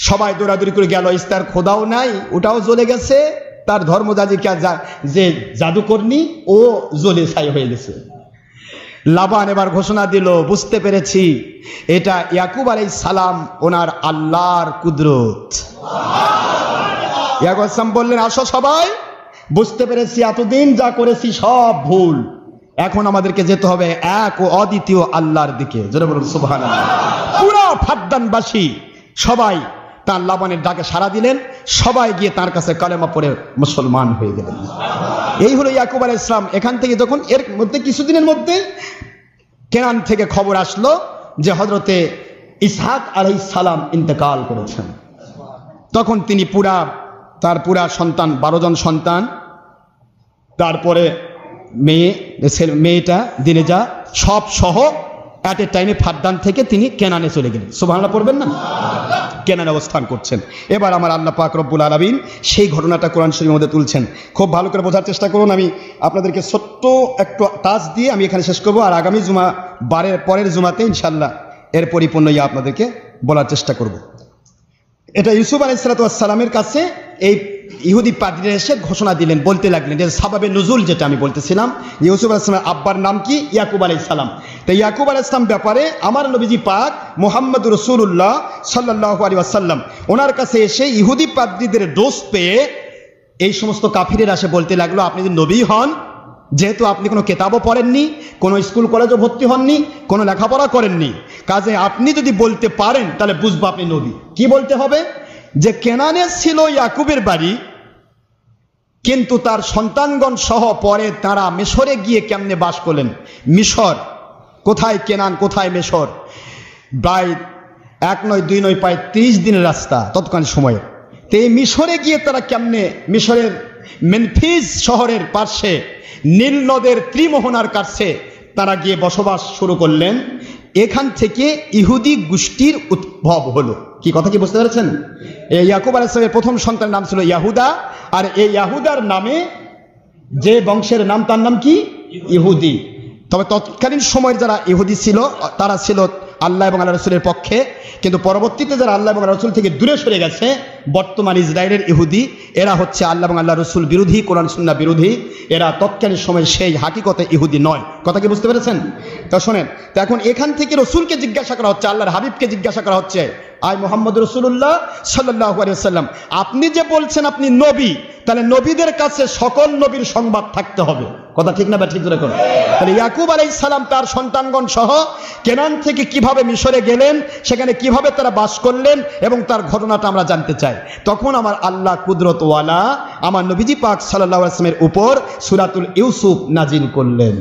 সবাই দৌড়াদৌড়ি করে গেল, তার খোদাও নাই, ওটাও জ্বলে গেছে, তার ধর্মযাজী যে জাদুকর্ণী ও জ্বলে ছাই হয়ে গেছে। লাবান এবার ঘোষণা দিল, বুঝতে পেরেছি এটা ইয়াকুব আলাইহিস সালাম ওনার আল্লাহর কুদরত। ইয়াকুব আলাইহিস সালাম বললেন, আসো সবাই, বুঝতে পেরেছি এতদিন যা করেছি সব ভুল, এখন আমাদেরকে যেতে হবে এক ও অদ্বিতীয় আল্লাহর দিকে। জোরে বলুন সুবহানাল্লাহ। পুরো ফাদ্দানবাসী সবাই তার লাবানের ডাকে সাড়া দিলেন, সবাই গিয়ে তার কাছে কালেমা পড়ে মুসলমান হয়ে গেলেন। এই হলো ইয়াকুব আলাইহিস সালাম। এখান থেকে যখন এর মধ্যে কিছুদিনের মধ্যে কেনান থেকে খবর আসলো যে হযরতে ইসহাক আলাইহিস সালাম ইন্তেকাল করেছেন, তখন তিনি তার পুরা সন্তান 12 জন সন্তান, তারপরে মেয়েটা দিনেজা সব সহ এট এ টাইমে ফাদ্দান থেকে তিনি কেনানে চলে গেলেন। সুবহানাল্লাহ পড়বেন না? কেনানে অবস্থান করছেন। এবার আমার আল্লাহ পাক রব্বুল আলামিন সেই ঘটনাটা কোরআন শরীফের মধ্যে তুলছেন। খুব ভালো করে বোঝার চেষ্টা করুন। আমি আপনাদেরকে ছোট্ট একটু টাচ দিয়ে আমি এখানে শেষ করবো, আর আগামী পরের জুমাতে ইনশাল্লাহ এর পরিপূর্ণ আপনাদেরকে বলার চেষ্টা করব। এটা ইউসুফ আলাইহিস সালামের কাছে এই ইহুদি পাদ্রীরা এসে ঘোষণা দিলেন, বলতে লাগলেন যে সাবাবে নুজুল, যেটা আমি বলতেছিলাম, ইউসুফ আলাইহিস সালামের আব্বার নাম কি? ইয়াকুব আলাইহিস সালাম। তো ইয়াকুব আলাইহিস সালাম ব্যাপারে আমার নবীজি পাক মুহাম্মদুর রাসূলুল্লাহ সাল্লাল্লাহু আলাইহি ওয়াসাল্লাম ওনার কাছে এসে ইহুদি পাদ্রীদের দোষ পেয়ে এই সমস্ত কাফিরের আসে বলতে লাগলো, আপনি যদি নবী হন, যেহেতু আপনি কোনো কেতাবও পড়েননি, কোনো স্কুল কলেজও ভর্তি হননি, কোনো লেখাপড়া করেননি, কাজে আপনি যদি বলতে পারেন তাহলে বুঝবো আপনি নবী। কি বলতে হবে? যে কেনানে ছিল ইয়াকুবের বাড়ি, কিন্তু তার সন্তানগণ সহ পরে তারা মিশরে গিয়ে কেমনে বাস করলেন। মিশর কোথায়, কেনান কোথায়, মিশর প্রায় 1 নয় 2 নয় প্রায় 30 দিনের রাস্তা তৎকালীন সময়ে। তো এই মিশরে গিয়ে তারা কেমনে, মিশরের মেনফিস শহরের পার্শ্বে নীল নদের ত্রিমোহনার কাছে তারা গিয়ে বসবাস শুরু করলেন। এখান থেকে ইহুদি গোষ্ঠীর উদ্ভব হলো। কি কথা কি বুঝতে পেরেছেন? এই ইয়াকুব আলাইহিস সালামের প্রথম সন্তানের নাম ছিল ইয়াহুদা, আর এই ইয়াহুদার নামে যে বংশের নাম, তার নাম কি? ইহুদি। তবে তৎকালীন সময়ের যারা ইহুদি ছিল তারা ছিল আল্লাহ এবং আল্লাহ রসুলের পক্ষে, কিন্তু পরবর্তীতে যারা আল্লাহ এবং আল্লাহ রসুল থেকে দূরে সরে গেছে, বর্তমান ইসরায়েলের ইহুদি, এরা হচ্ছে আল্লাহ এবং আল্লাহ রসুল বিরোধী, কোরআন সুন্নাহ বিরোধী। এরা তৎকালীন সময় সেই হাকিকতে ইহুদি নয়। কথা কি বুঝতে পেরেছেন? তা শোনেন, তো এখন এখান থেকে রসুলকে জিজ্ঞাসা করা হচ্ছে, আল্লাহর হাবিবকে জিজ্ঞাসা করা হচ্ছে, আয় মুহাম্মদ রাসূলুল্লাহ সাল্লাল্লাহু আলাইহি ওয়াসাল্লাম, আপনি যে বলছেন আপনি নবী, তাহলে নবীদের কাছে সকল নবীর সংবাদ থাকতে হবে। কথা ঠিক না বা ঠিক? করে তাহলে ইয়াকুব আলাইহিস সালাম তার সন্তানগণ সহ কেনান থেকে কিভাবে মিশরে গেলেন, সেখানে কিভাবে তারা বাস করলেন, এবং তার ঘটনাটা আমরা জানতে চাই। তখন আমার আল্লাহ কুদরতওয়ালা আমার নবীজি পাক সাল্লাল্লাহু আলাইহি ওয়াসাল্লামের উপর সূরাতুল ইউসুফ নাজিল করলেন।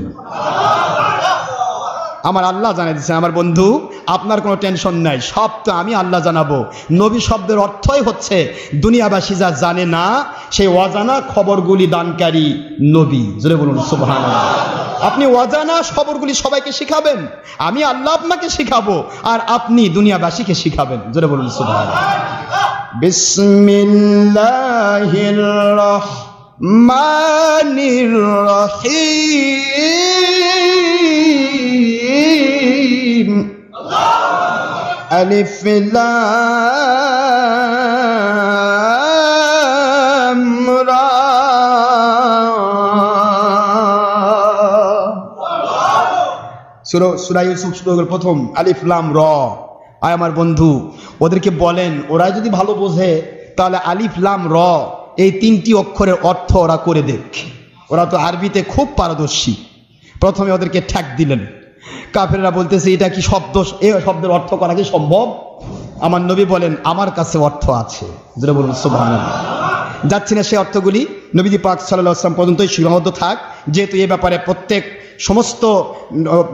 আমার আল্লাহ জানিয়ে দিচ্ছেন, আমার বন্ধু আপনার কোনো টেনশন নাই, সব তো আমি আল্লাহ জানাবো। নবী শব্দের অর্থই হচ্ছে দুনিয়াবাসী যা জানে না সেই অজানা খবরগুলি দানকারী নবী। জোরে বলুন সুবহানাল্লাহ। আপনি অজানা খবরগুলি সবাইকে শিখাবেন, আমি আল্লাহ আপনাকে শিখাবো, আর আপনি দুনিয়াবাসীকে শিখাবেন। জোরে বলুন সুবহানাল্লাহ। বিসমিল্লাহির রহমানির রহিম। আলিফ লাম রা। সূরা ইউসুফ শুরু হলো প্রথম আলিফ লাম র। আয় আমার বন্ধু, ওদেরকে বলেন, ওরা যদি ভালো বোঝে তাহলে আলিফ লাম র এই 3টি অক্ষরের অর্থ ওরা করে দেখ। ওরা তো আরবিতে খুব পারদর্শী। প্রথমে ওদেরকে ঠ্যাক দিলেন। কাফেররা বলতেছে, এটা কি শব্দ, এই শব্দের অর্থ করা কি সম্ভব? আমার নবী বলেন, আমার কাছে অর্থ আছে। যেটা বলুন সুবহানাল্লাহ। যাচ্ছি না সেই অর্থগুলি, নবীজি পাক সাল্লাল্লাহু আলাইহি ওয়াসাল্লাম পর্যন্তই সীমাবদ্ধ থাক, যেহেতু এই ব্যাপারে প্রত্যেক সমস্ত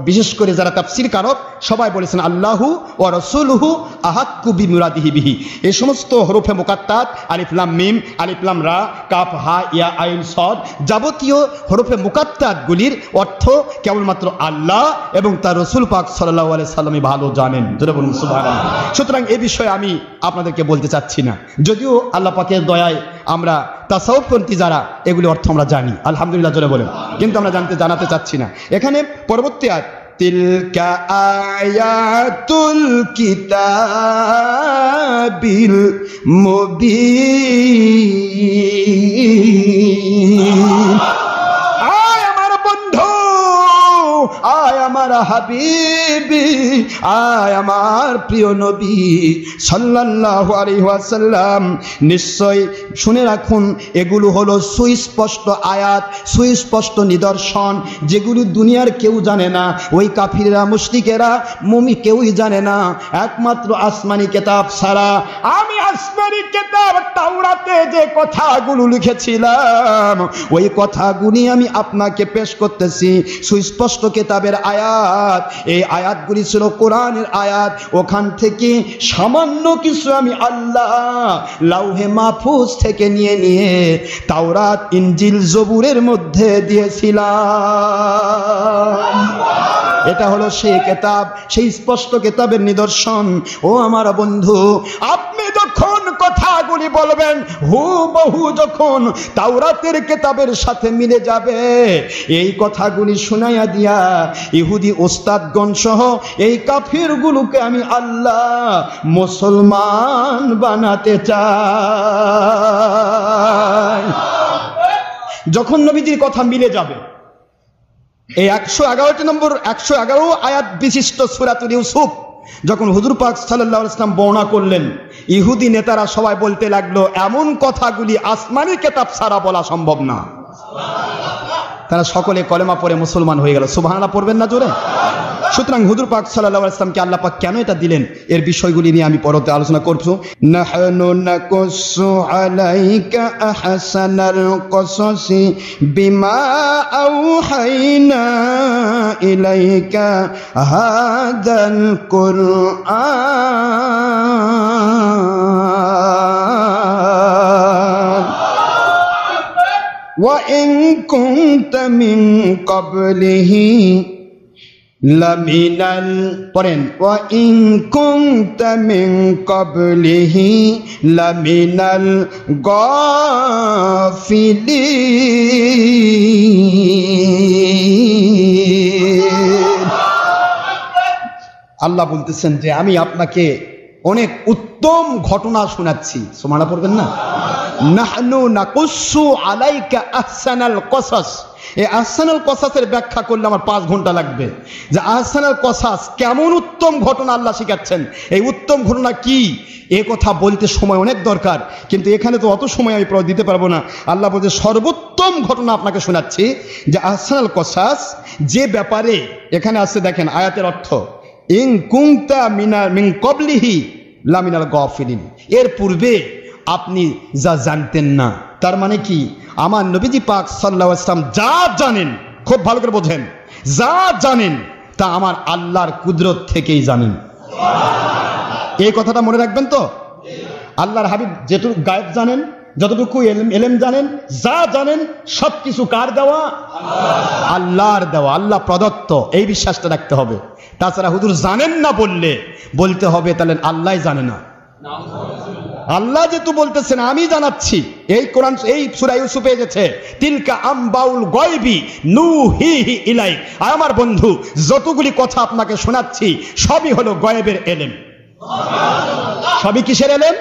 বিশেষ করে যারা তাফসীর কারক সবাই বলেছেন আল্লাহু ওয়া রাসূলুহু আহাক্কু বিমুরাদিহি বিহি। এই সমস্ত হরফে মুকাত্তাত আলিফ লাম মিম, আলিফ লাম রা, কাফ হা ইয়া আইন সদ, যাবতীয় হরফে মুকাত্তাতগুলির অর্থ কেবলমাত্র আল্লাহ এবং তার রাসূল পাক সাল্লাল্লাহু আলাইহি সাল্লামই ভালো জানেন। জোরে বলুন সুবহানাল্লাহ। সুতরাং এই বিষয়ে আমি আপনাদেরকে বলতে চাচ্ছি না, যদিও আল্লাহ পাকের দয়ায় আমরা তাসাউফপন্থী যারা এগুলি অর্থ আমরা জানি, আলহামদুলিল্লাহ জোরে বলেন, কিন্তু আমরা জানাতে চাচ্ছি না। এখানে পরবর্তী আয়াত তিলকা আয়াতুল কিতাবিল মুবিন। আয় আমার বন্ধু, আয় আমার হাবিবি, আয় আমার প্রিয় নবী সাল্লাল্লাহু আলাইহি ওয়াসাল্লাম, নিশ্চয় শুনে রাখুন, এগুলো হলো সুস্পষ্ট আয়াত, সুস্পষ্ট নিদর্শন, যেগুলো দুনিয়ার কেউ জানে না। ওই কাফিররা, মুশরিকেরা, মুমিন কেউই জানে না, একমাত্র আসমানি কিতাব ছাড়া। আমি আসমানি কিতাব তাওরাতে যে কথাগুলো লিখেছিলাম, ওই কথাগুলি আমি আপনাকে পেশ করতেছি। সুস্পষ্ট কিতাবের আয়াত, এই আয়াতগুলি ছিল কোরআনের আয়াত। ওখান থেকে সামান্য কিছু আমি আল্লাহ লাউহে মাহফুজ থেকে নিয়ে তাওরাত, ইনজিল, জবুরের মধ্যে দিয়েছিলাম। এটা হলো সেই কিতাব, সেই স্পষ্ট কিতাবের নিদর্শন। ও আমার বন্ধু, আপনি যখন কথাগুলি বলবেন, হুবহু যখন তাওরাতের কিতাবের সাথে মিলে যাবে, এই কথাগুলি শুনাইয়া দিয়া ইহুদি ওস্তাদগণ সহ এই কাফিরগুলোকে আমি আল্লাহ মুসলমান বানাতে চাই। যখন নবীজির কথা মিলে যাবে, এই 111 আয়াত বিশিষ্ট সূরাতুল ইউসুফ যখন হুজুর পাক সাল্লাল্লাহু আলাইহি ওয়াসাল্লাম বর্ণনা করলেন, ইহুদি নেতারা সবাই বলতে লাগলো, এমন কথাগুলি আসমানি কিতাব ছাড়া বলা সম্ভব না। তারা সকলে কলেমা পড়ে মুসলমান হয়ে গেল। সুবহানাল্লাহ পড়বেন না জোরে? সুতরাং হুজুর পাক সাল্লাল্লাহু আলাইহি ওয়াসাল্লামকে আল্লাহ পাক কেন এটা দিলেন, এর বিষয়গুলি নিয়ে আমি পরবর্তী আলোচনা করব। নাহনু নাকুসু আলাইকা আহসানাল কসাসি বিমা আওহাইনা ইলাইকা হাদাল কুরআন ওয়া ইন কুনতা মিন ক্বাবলিহি লামিনাল, পড়েন, ওয়া ইন কুনতা মিন ক্বাবলিহি লামিনাল গাফিলিন। আল্লাহ বলতেছেন যে আমি আপনাকে অনেক উত্তম ঘটনা শোনাচ্ছি। সুবহানাল্লাহ পড়বেন না? নাহনু নাকুসু আলাইকা আহসানাল কসাস। এই আহসানাল কসাসের ব্যাখ্যা করলে আমার 5 ঘন্টা লাগবে, যে আহসানাল কসাস কেমন উত্তম ঘটনা আল্লাহ শিখাচ্ছেন। এই উত্তম ঘটনা কি, এ কথা বলতে সময় অনেক দরকার, কিন্তু এখানে তো অত সময় আমি দিতে পারবো না। আল্লাহ বলছে সর্বোত্তম ঘটনা আপনাকে শোনাচ্ছি, যে আহসানাল কসাস, যে ব্যাপারে এখানে আছে, দেখেন আয়াতের অর্থ, ইন কুনতা মিন ক্বাবলিহি লামিনাল গাফিলিন, এর পূর্বে আপনি যা জানতেন না। তার মানে কি, আমার নবীজি পাক সাল্লাল্লাহু আলাইহি ওয়াসাল্লাম যা জানেন, খুব ভালো করে বোঝেন, যা জানেন তা আমার আল্লাহর কুদরত থেকেই জানেন। এই কথাটা মনে রাখবেন তো। আল্লাহর হাবিব যেটুকু গায়েব জানেন, যতটুকু এলেম জানেন, যা জানেন সবকিছু কার দেওয়া? আল্লাহর দেওয়া, আল্লাহ প্রদত্ত। এই বিশ্বাসটা রাখতে হবে। তাছাড়া হুজুর জানেন না বলতে হবে তাহলে আল্লাহ জানে না। আল্লাহ যেহেতু বলতেছেন আমি জানাচ্ছি, এই কোরআন, এই সূরা ইউসুফে এসেছে, তিলকা আমবাউল গায়বি নুহিহি ইলাইক। আমার বন্ধু, যতগুলি কথা আপনাকে শোনাচ্ছি সবই হলো গায়বের এলেম। সবই কিসের এলেম?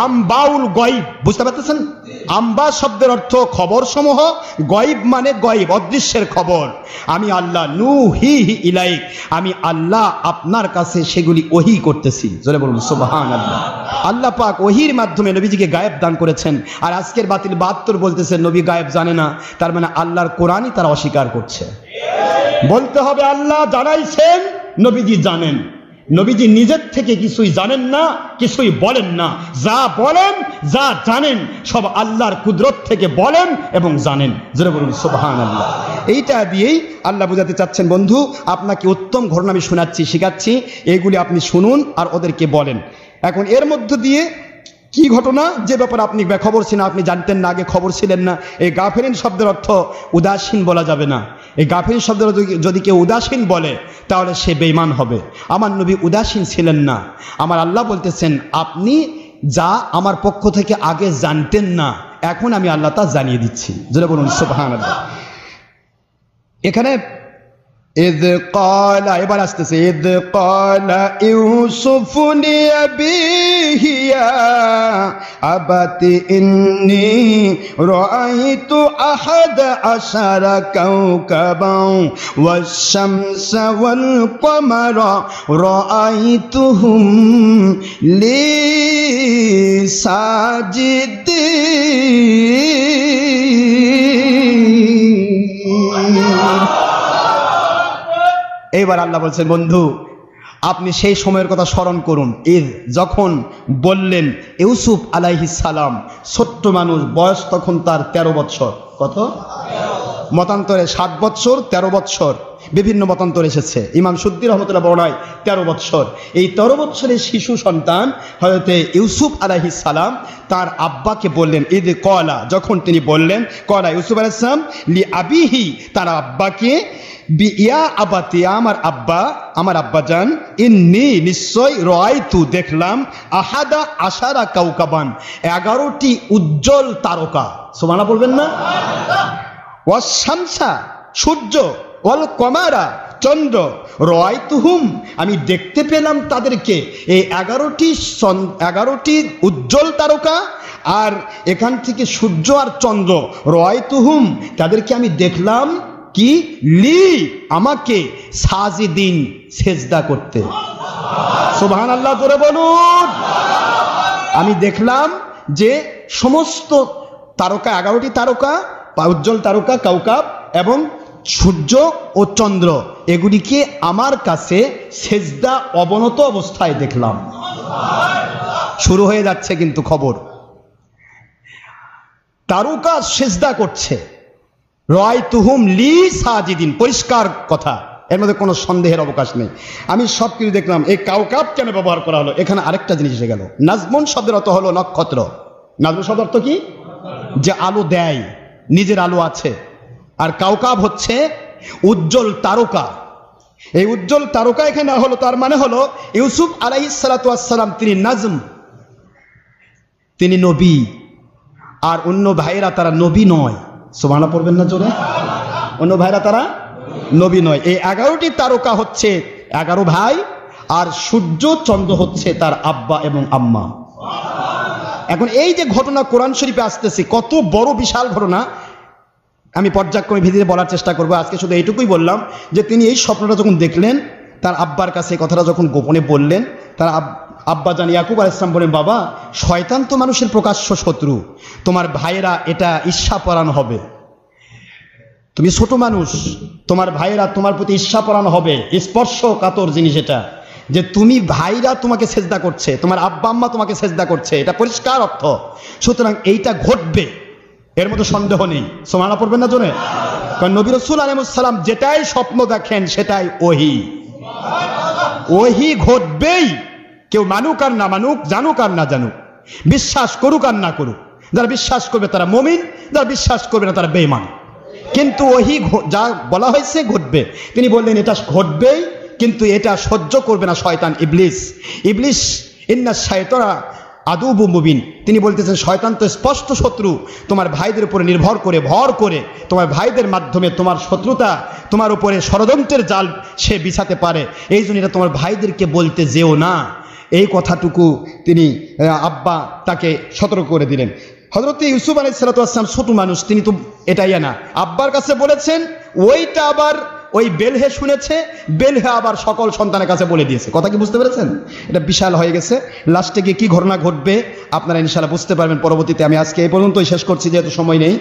আম্বাউল গায়ব। বুঝতে পারতেছেন? আম্বা শব্দের অর্থ খবর সমূহ, গায়ব মানে গায়ব, অদৃশ্যের খবর। আমি আল্লাহ নুহিহি ইলাইক, আমি আল্লাহ আপনার কাছে সেগুলি ওহী করতেছি। জোরে বলুন সুবহানাল্লাহ। আল্লাহ পাক ওহীর মাধ্যমে নবীজিকে গায়েব দান করেছেন। আর আজকের বাতিল 72 বলতেছেন নবী গায়েব জানে না, তার মানে আল্লাহর কোরআনই তারা অস্বীকার করছে। বলতে হবে আল্লাহ জানাইছেন, নবীজি জানেন। নবীজি নিজের থেকে কিছুই জানেন না, কিছুই বলেন না। যা বলেন, যা জানেন সব আল্লাহর কুদরত থেকে বলেন এবং জানেন। জোরে বলুন সুবহানাল্লাহ। এইটা দিয়েই আল্লাহ বোঝাতে চাচ্ছেন, বন্ধু আপনাকে উত্তম ঘটনা আমি শোনাচ্ছি, শিখাচ্ছি, এইগুলি আপনি শুনুন আর ওদেরকে বলেন। এখন এর মধ্য দিয়ে কি ঘটনা, যে ব্যাপারে আপনি বেখবর ছিলেন, আপনি জানতেন না, আগে খবর ছিলেন না। এই গাফিলিন শব্দের অর্থ উদাসীন বলা যাবে না। এই গাফিলিন শব্দের যদি কেউ উদাসীন বলে তাহলে সে বেঈমান হবে। আমার নবী উদাসীন ছিলেন না। আমার আল্লাহ বলতেছেন, আপনি যা আমার পক্ষ থেকে আগে জানতেন না, এখন আমি আল্লাহ তা জানিয়ে দিচ্ছি। যেটা বলুন সুবহানাল্লাহ। এখানে إذ قال এবার আসতেছে إذ قال يوسف لأبيه يا أبت إني رأيت 11 كوكبا والشمس والقمر رأيتهم لي ساجدين এইবার আল্লাহ বলছেন বন্ধু আপনি সেই সময়ের কথা স্মরণ করুন ঈদ যখন বললেন ইউসুফ আলাইহিস সালাম ছোট্ট মানুষ বয়স তখন তার 13 বছর কত মতান্তরে 7 বছর 13 বছর বিভিন্ন মতান্তর এসেছে ইমাম সুদ্দী রহমতুল্লাহ বর্ণনায় 13 বছর এই 13 বছরের শিশু সন্তান হযরত ইউসুফ আলাইহিস সালাম তার আব্বাকে বললেন ঈদ কলা যখন তিনি বললেন কলা ইউসুফ আলাইহিস সালাম লি আবিহি তার আব্বাকে বিয়া আবাতি আমার আব্বাজান ইন্নী নিশ্চয় রাআইতু দেখলাম 11 কাওকাবান 11টি উজ্জ্বল তারকা সুবহানাল্লাহ বলবেন না ওয়াস শামসা সূর্য ওয়াল কমারা চন্দ্র রাআইতুহুম আমি দেখতে পেলাম তাদেরকে এই 11টি উজ্জ্বল তারকা আর এখান থেকে সূর্য আর চন্দ্র রাআইতুহুম তাদেরকে আমি দেখলাম কি লি আমাকে সাজিদিন সেজদা করতে সুবহানাল্লাহ জোরে বলুন আমি দেখলাম যে সমস্ত তারকা 11টি তারকা উজ্জ্বল তারকা কাউকাব এবং সূর্য ও চন্দ্র এগুলিকে আমার কাছে সেজদা অবনত অবস্থায় দেখলাম শুরু হয়ে যাচ্ছে কিন্তু খবর তারকা সেজদা করছে রাআইতুহুম লি সাজিদিন পরিষ্কার কথা এর মধ্যে কোনো সন্দেহের অবকাশ নেই আমি সব কিছু দেখলাম এই কাউকাব কেন ব্যবহার করা হলো এখানে আরেকটা জিনিস এসে গেল নাজমুন শব্দের অর্থ হলো নক্ষত্র নাজমুন শব্দের অর্থ কি যে আলো দেয় নিজের আলো আছে আর কাউকাব হচ্ছে উজ্জ্বল তারকা এই উজ্জ্বল তারকা এখানে হলো তার মানে হলো ইউসুফ আলাইহিস সালাতু ওয়াস সালাম তিনি নাজম তিনি নবী আর অন্য ভাইরা তারা নবী নয় সুবহানাল্লাহ পড়বেন না জোরে অন্য ভাইরা তারা নবী নয় এই 11টি তারকা হচ্ছে 11 ভাই আর সূর্য চন্দ্র হচ্ছে তার আব্বা এবং আম্মা এখন এই যে ঘটনা কোরআন শরীফে আসতেছে কত বড় বিশাল ঘটনা আমি পর্যায়ক্রমে ভিত্তিতে বলার চেষ্টা করব আজকে শুধু এইটুকুই বললাম যে তিনি এই স্বপ্নটা যখন দেখলেন তার আব্বার কাছে এই কথাটা যখন গোপনে বললেন তার আব্বা জান ইয়াকুব আলাইহিস সালাম বলেন বাবা শয়তান তো মানুষের প্রকাশ্য শত্রু তোমার ভাইয়েরা এটা ঈর্ষাপরায়ণ হবে তুমি ছোট মানুষ তোমার ভাইয়েরা তোমার প্রতি ঈর্ষাপরায়ণ হবে স্পর্শকাতর জিনিস এটা যে তুমি ভাইরা তোমাকে সেজদা করছে তোমার আব্বা আম্মা তোমাকে সেজদা করছে এটা পরিষ্কার অর্থ সুতরাং এইটা ঘটবে এর মধ্যে সন্দেহ নেই সুবহানাল্লাহ পড়বেন না জোরে কারণ নবী রাসূল আলাইহিস সালাম যেটাই স্বপ্ন দেখেন সেটাই ওহী ঘটবেই কেউ মানুক আর না মানুক জানুক আর না জানুক বিশ্বাস করুক আর না করুক যারা বিশ্বাস করবে তারা মুমিন যারা বিশ্বাস করবে না তারা বেঈমান কিন্তু ওহী যা বলা হয়েছে ঘটবে তিনি বললেন এটা ঘটবেই কিন্তু এটা সহ্য করবে না শয়তান ইবলিস ইন্না শাইতানা আদুবু মুবিন তিনি বলতেছেন শয়তান তো স্পষ্ট শত্রু তোমার ভাইদের উপরে নির্ভর করে ভর করে তোমার ভাইদের মাধ্যমে তোমার শত্রুতা তোমার উপরে ষড়যন্ত্রের জাল সে বিছাতে পারে এই জন্য এটা তোমার ভাইদেরকে বলতে যেও না এই কথাটুকু তিনি আব্বা তাকে সতর্ক করে দিলেন হযরত ইউসুফ আলাইহিস সালাতু ওয়াস সালাম ছোট মানুষ তিনি তো এটাই না আব্বার কাছে বলেছেন ওইটা আবার ওই বেলহে শুনেছে বেলহে আবার সকল সন্তানের কাছে বলে দিয়েছে কথা কি বুঝতে পেরেছেন এটা বিশাল হয়ে গেছে লাস্টে গিয়ে কি ঘটনা ঘটবে আপনারা ইনশাআল্লাহ বুঝতে পারবেন পরবর্তীতে আমি আজকে এই পর্যন্তই শেষ করছি যেহেতু সময় নেই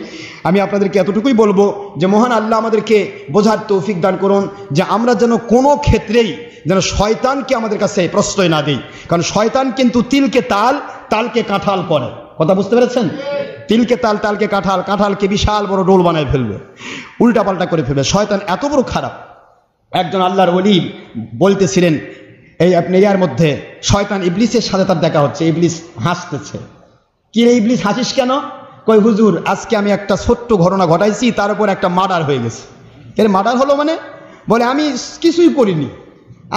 আমি আপনাদেরকে এতটুকুই বলবো যে মহান আল্লাহ আমাদেরকে বোঝার তৌফিক দান করুন যে আমরা যেন কোনো ক্ষেত্রেই যেন শয়তানকে আমাদের কাছে প্রশ্রয় না দিই কারণ শয়তান কিন্তু তিলকে তাল তালকে কাঁঠাল করে কথা বুঝতে পেরেছেন তিলকে তাল তালকে কাঁঠাল কাঁঠালকে বিশাল বড় ডোল বানায় ফেলবে উল্টা পাল্টা করে ফেলবে শয়তান এত বড় খারাপ একজন আল্লাহর ওলি বলতেছিলেন এই আপনি ইয়ার মধ্যে শয়তান ইবলিসের সাথে তার দেখা হচ্ছে ইবলিস হাসতেছে কি রে ইবলিস হাসিস কেন কই হুজুর আজকে আমি একটা ছোট্ট ঘটনা ঘটাইছি তার উপর একটা মার্ডার হয়ে গেছে এর মার্ডার হলো মানে বলে আমি কিছুই করিনি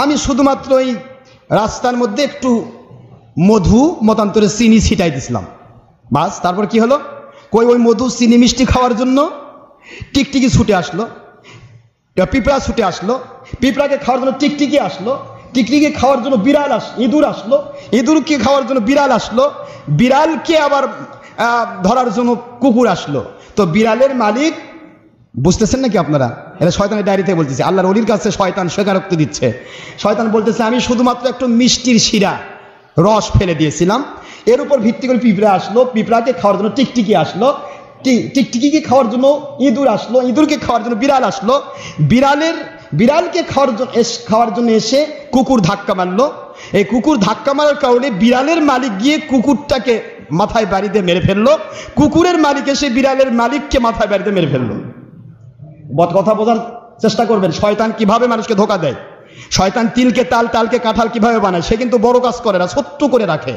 আমি শুধুমাত্র এই রাস্তার মধ্যে একটু মধু মতান্তরে চিনি ছিটাই দিছিলাম বাস তারপর কি হলো কই ওই মধু চিনি মিষ্টি খাওয়ার জন্য টিকটিকি ছুটে আসলো এবার পিঁপড়া ছুটে আসলো, পিঁপড়াকে খাওয়ার জন্য টিকটিকি আসলো, টিকটিকি খাওয়ার জন্য বিড়াল ইঁদুর আসলো, ইঁদুরকে খাওয়ার জন্য বিড়াল আসলো, বিড়ালকে আবার ধরার জন্য কুকুর আসলো। তো বিড়ালের মালিক, বুঝতেছেন নাকি আপনারা? এটা শয়তানের ডায়েরিতে বলতেছে, আল্লাহর ওলির কাছে শয়তান স্বীকারোক্তি দিচ্ছে। শয়তান বলতেছে আমি শুধুমাত্র একটু মিষ্টির শিরা রস ফেলে দিয়েছিলাম, এর উপর ভিত্তি করে পিঁপড়া আসলো, পিঁপড়াকে খাওয়ার জন্য টিকটিকি আসলো, টিকটিকিকে খাওয়ার জন্য ইঁদুর আসলো, ইঁদুরকে খাওয়ার জন্য বিড়াল আসলো, বিড়ালকে খাওয়ার জন্য এসে কুকুর ধাক্কা মারলো। এই কুকুর ধাক্কা মারার কারণে বিড়ালের মালিক গিয়ে কুকুরটাকে মাথায় বাড়ি দিয়ে মেরে ফেললো, কুকুরের মালিক এসে বিড়ালের মালিককে মাথায় বাড়ি দিয়ে মেরে ফেললো। কথা বোঝার চেষ্টা করবেন শয়তান কিভাবে মানুষকে ধোকা দেয়। শয়তান তিলকে তাল, তালকে কাঁঠাল কিভাবে বানায়, সে কিন্তু বড় কাজ করে না, ছোট্ট করে রাখে।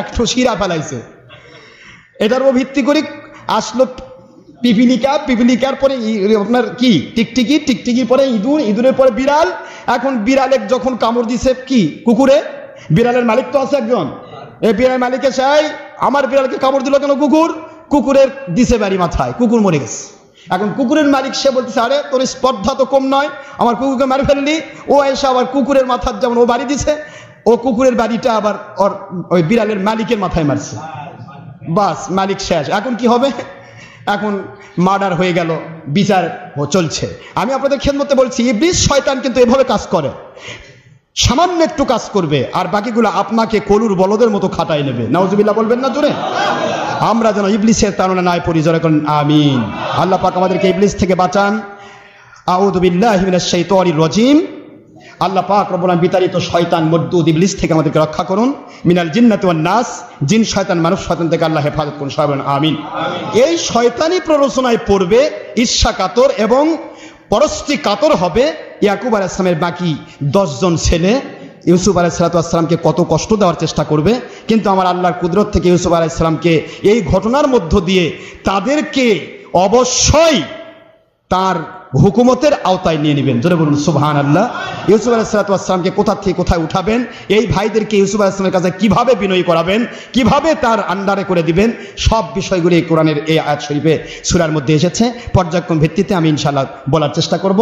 একটু শিরা ফেলাইছে, এটার উপর ভিত্তি করে আসলো পিপিলিকার পরে আপনার কি টিকটিকি, টিকটিকির পরে ইঁদুর, ইঁদুরের পরে বিড়াল। এখন বিড়ালের যখন কামড় দিছে কি কুকুরে, বিড়ালের মালিক তো আছে একজন, এই বিড়ালের মালিকে চাই আমার বিড়ালকে কামড় দিল কেন কুকুর, কুকুরের দিছে বাড়ি মাথায়, কুকুর মরে গেছে। এখন কুকুরের মালিক সে বলতেছে আরে তোর স্পর্ধা তো কম নয়, আমার কুকুরকে মারি ফেললি। ও এসে আবার কুকুরের মাথার যেমন ও বাড়ি দিছে, ও কুকুরের বাড়িটা আবার ওই বিড়ালের মালিকের মাথায় মারছে। বাস মালিক শেষ। এখন কি হবে? এখন মার্ডার হয়ে গেল, বিচার চলছে। আমি আপনাদের খেদমতে বলছি ইবলিস শয়তান কিন্তু এভাবে কাজ করে, সামান্য একটু কাজ করবে আর বাকিগুলো আপনাকে কলুর বলদের মতো খাটাই নেবে। নাউজুবিল্লাহ বলবেন না জোরে? আমরা যেন ইবলিসের তাড়না নাই পড়ি, জোরে করেন আমিন। আল্লাহ পাক আমাদেরকে ইবলিস থেকে বাঁচান। আউযু বিল্লাহি মিনাশ শাইতানির রাজিম। আল্লাহ পাক রব্বুল আলামিন বিতাড়িত শয়তান মরদুদ ইবলিস থেকে আমাদেরকে রক্ষা করুন। মিনাল জিন্নাতি ওয়ান নাস, জিন শয়তান মানব শয়তান থেকে আল্লাহ হেফাজত করুন, সবাই বলেন আমিন। এই শয়তানি প্ররোচনায় পড়বে, ঈর্ষা কাতর এবং পরস্তি কাতর হবে ইয়াকুব আলাইহিস সালামের বাকি 10 জন ছেলে। ইউসুফ আলাইহিস সালামকে কত কষ্ট দেওয়ার চেষ্টা করবে, কিন্তু আমার আল্লাহর কুদরত থেকে ইউসুফ আলাইহিস সালামকে এই ঘটনার মধ্য দিয়ে তাদেরকে অবশ্যই তার হুকুমতের আওতায় নিয়ে নেবেন। জোরে বলুন সুবহানাল্লাহ। ইউসুফ আলাইহিস সালামকে কোথা থেকে কোথায় উঠাবেন, এই ভাইদেরকে ইউসুফ আলাইহিস সালামের কাছে কিভাবে বিনয়ী করাবেন, কিভাবে তার আন্ডারে করে দিবেন, সব বিষয়গুলি কোরআনের এই আয়াত শরীফে সূরার মধ্যে এসেছে। পর্যায়ক্রম ভিত্তিতে আমি ইনশাআল্লাহ বলার চেষ্টা করব।